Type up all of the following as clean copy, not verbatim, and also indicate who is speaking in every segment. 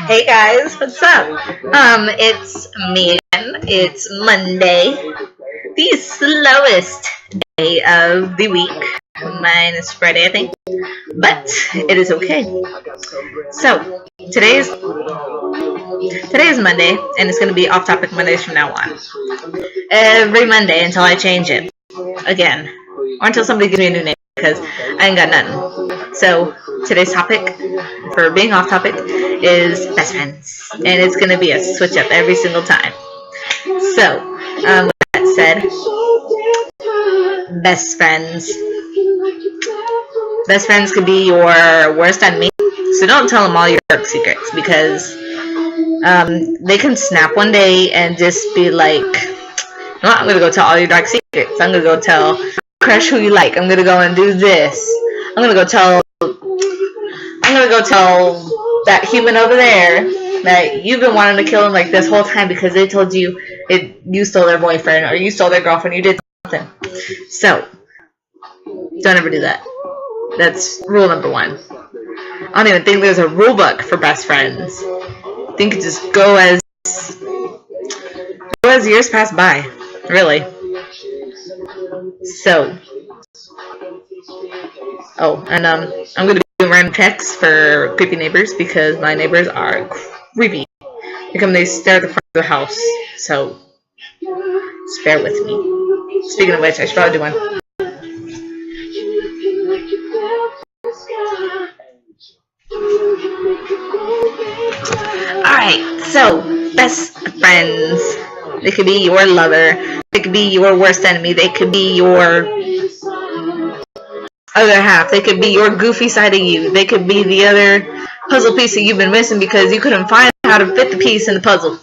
Speaker 1: Hey guys, what's up? It's me again. It's Monday, the slowest day of the week. Mine is Friday, I think, but it is okay. So today is Monday, and it's gonna be off-topic Mondays from now on. Every Monday until I change it again, or until somebody gives me a new name because I ain't got nothing. So today's topic for being off topic is best friends, and it's gonna be a switch up every single time. So, with that said, best friends. Best friends could be your worst enemy. So don't tell them all your dark secrets because they can snap one day and just be like, "No, I'm gonna go tell all your dark secrets. I'm gonna go tell crush who you like. I'm gonna go and do this. I'm gonna go tell that human over there that you've been wanting to kill him like this whole time because they told you you stole their boyfriend or you stole their girlfriend. You did something. So don't ever do that. That's rule number one. I don't even think there's a rule book for best friends. I think it just go as years pass by. Really. So, and I'm gonna be doing random checks for creepy neighbors because my neighbors are creepy. They stare at the front of the house. So, just bear with me. Speaking of which, I should probably do one. Alright, so, best friends. They could be your lover. They could be your worst enemy. They could be your other half. They could be your goofy side of you. They could be the other puzzle piece that you've been missing because you couldn't find how to fit the piece in the puzzle.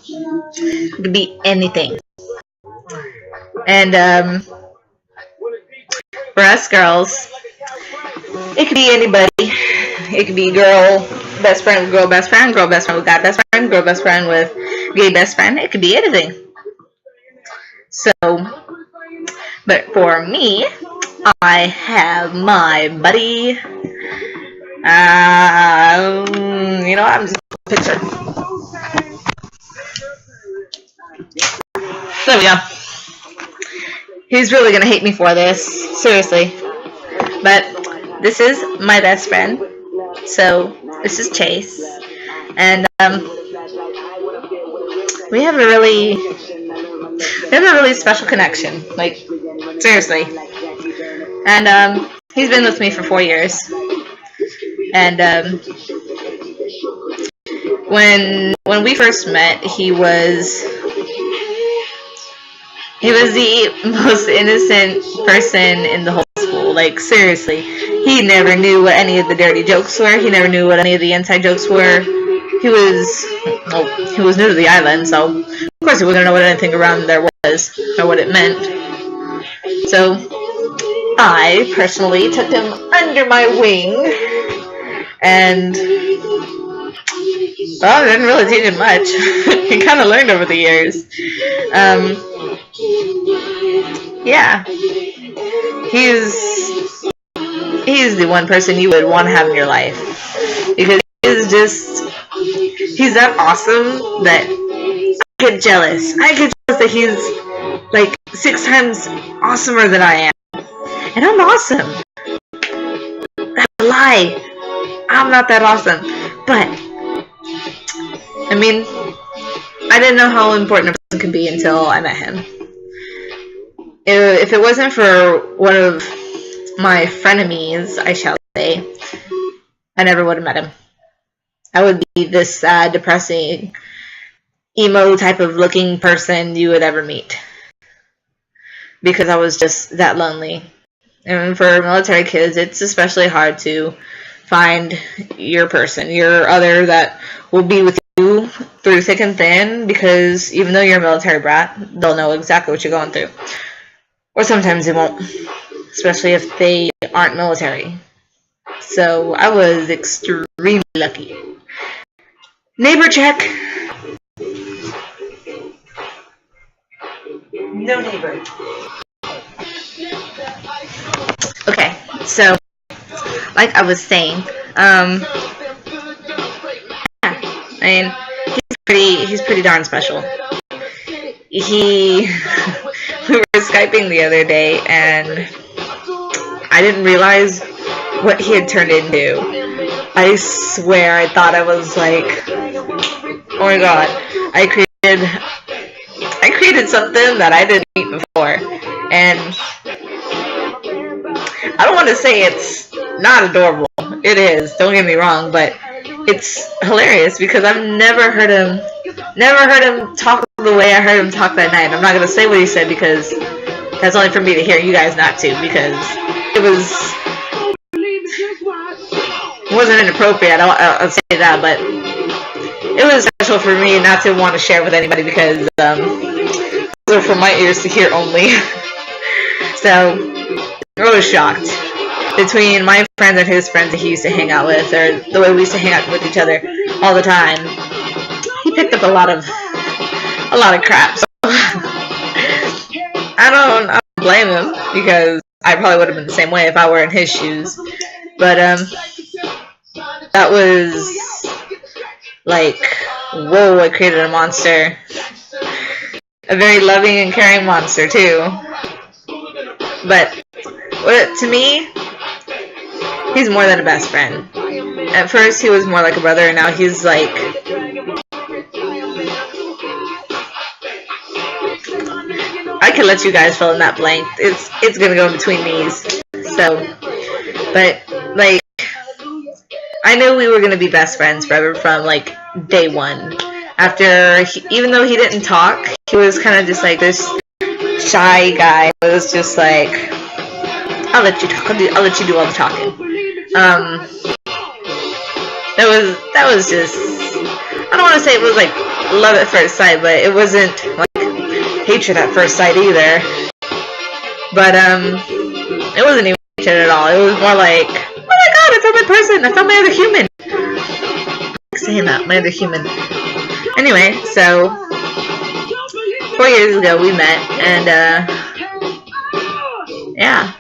Speaker 1: It could be anything. And for us girls, it could be anybody. It could be girl best friend with girl best friend with guy best friend, girl best friend with gay best friend. It could be anything. So, but for me, I have my buddy. I'm just a picture. There we go. He's really gonna hate me for this, seriously. But this is my best friend. So this is Chase, and we have a really special connection. Like seriously. And he's been with me for 4 years. And when we first met, he was the most innocent person in the whole school. Like seriously, he never knew what any of the dirty jokes were. He never knew what any of the inside jokes were. He was new to the island, so of course he wasn't gonna know what anything around there was or what it meant. So I personally took him under my wing, and I didn't really teach him much. He kind of learned over the years. Yeah, he's the one person you would want to have in your life because he's that awesome that I get jealous. That he's like 6 times awesomer than I am. And I'm awesome. That's a lie. I'm not that awesome. But, I mean, I didn't know how important a person could be until I met him. If it wasn't for one of my frenemies, I shall say, I never would have met him. I would be this sad, depressing, emo type of looking person you would ever meet. Because I was just that lonely. And for military kids, it's especially hard to find your person, your other that will be with you through thick and thin, because even though you're a military brat, they'll know exactly what you're going through. Or sometimes they won't, especially if they aren't military. So I was extremely lucky. Neighbor check. No neighbor. Okay, so like I was saying, Yeah, I mean, he's pretty darn special. He we were Skyping the other day, and I didn't realize what he had turned into. I swear, I thought I was like, oh my god, I created something that I didn't eat before, and I don't want to say it's not adorable. It is. Don't get me wrong, but it's hilarious because I've never heard him talk the way I heard him talk that night. I'm not gonna say what he said because that's only for me to hear. You guys not to, because it wasn't inappropriate. I'll say that, but it was special for me not to want to share with anybody because those are for my ears to hear only. So I was shocked. Between my friends and his friends that he used to hang out with, or the way we used to hang out with each other all the time, he picked up a lot of crap. So I don't blame him, because I probably would have been the same way if I were in his shoes. But that was like, whoa! I created a monster, a very loving and caring monster too. But to me, he's more than a best friend. At first, he was more like a brother, and now he's like, I could let you guys fill in that blank. It's gonna go between these. So, but like, I knew we were gonna be best friends forever from like day one. After, even though he didn't talk, he was kind of just like this shy guy. It was just like, I'll let you talk. I'll let you do all the talking. That was just, I don't want to say it was like love at first sight, but it wasn't like hatred at first sight either. But it wasn't even hatred at all. It was more like, oh my god, I found my person. I found my other human. I like saying that, my other human. Anyway, so 4 years ago we met, and yeah,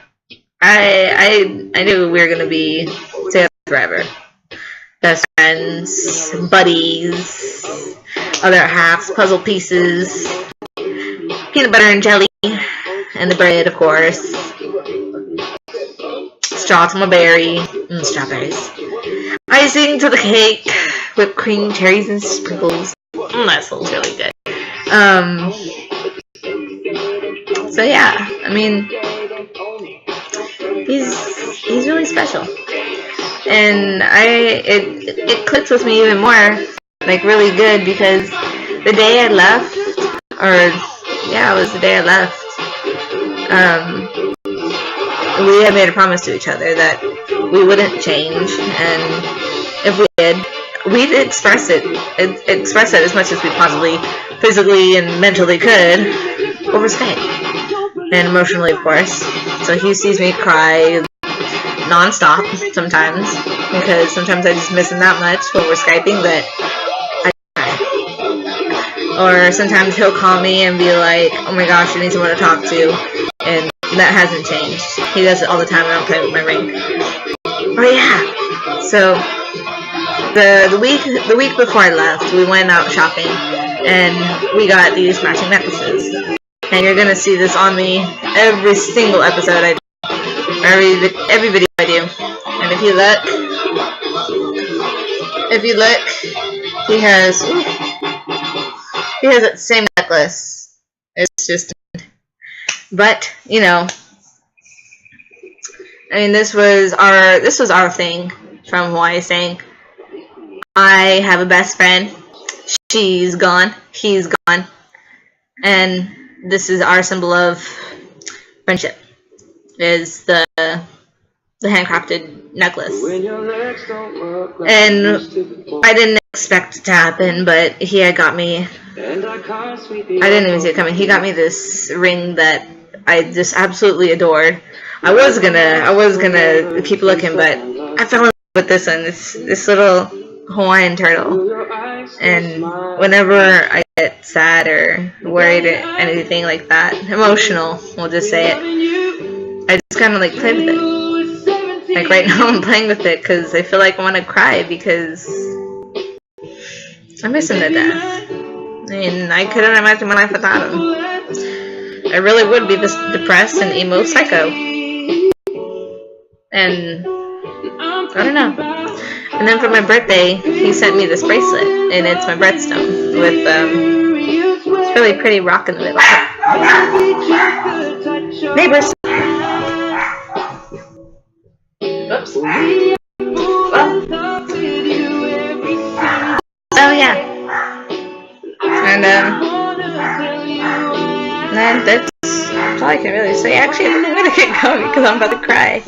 Speaker 1: I knew we were gonna be together forever. Best friends, buddies, other halves, puzzle pieces, peanut butter and jelly, and the bread, of course. Straw to my berry, strawberries. Icing to the cake, whipped cream, cherries, and sprinkles. That sounds really good. So yeah, I mean, he's really special. And it clicked with me even more, like really good, because the day I left, it was the day I left, we had made a promise to each other that we wouldn't change, and if we did, we'd express it as much as we possibly physically and mentally could over Skype, and emotionally, of course. So he sees me cry non-stop sometimes, because sometimes I just miss him that much when we're Skyping that I cry. Or sometimes he'll call me and be like, oh my gosh, I need someone to talk to, and that hasn't changed. He does it all the time. I don't play with my ring. Oh yeah, so the week before I left, we went out shopping, and we got these matching necklaces, and you're gonna see this on me every single episode I do. Every video I do. And if you look, he has that same necklace. It's just, but you know, I mean, this was our thing from Hawaii, saying, I have a best friend, she's gone, he's gone, and this is our symbol of friendship. Is the handcrafted necklace. And I didn't expect it to happen, but he had got me, I didn't even see it coming, he got me this ring that I just absolutely adored. I was gonna keep looking, but I fell in love with this one, this little Hawaiian turtle. And whenever I get sad or worried or anything like that, emotional, we'll just say it, I just kind of like play with it. Like right now I'm playing with it because I feel like I want to cry because I miss him to death. And I couldn't imagine my life without him. I really would be this depressed and emo psycho. And I don't know. And then for my birthday, he sent me this bracelet, and it's my birthstone with it's really pretty rock in the middle. Neighbors. Oops. Oh yeah. And that's all I can really say. Actually, I think I'm gonna get going because I'm about to cry.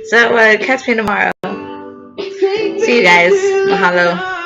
Speaker 1: So catch me tomorrow. See you guys. Mahalo.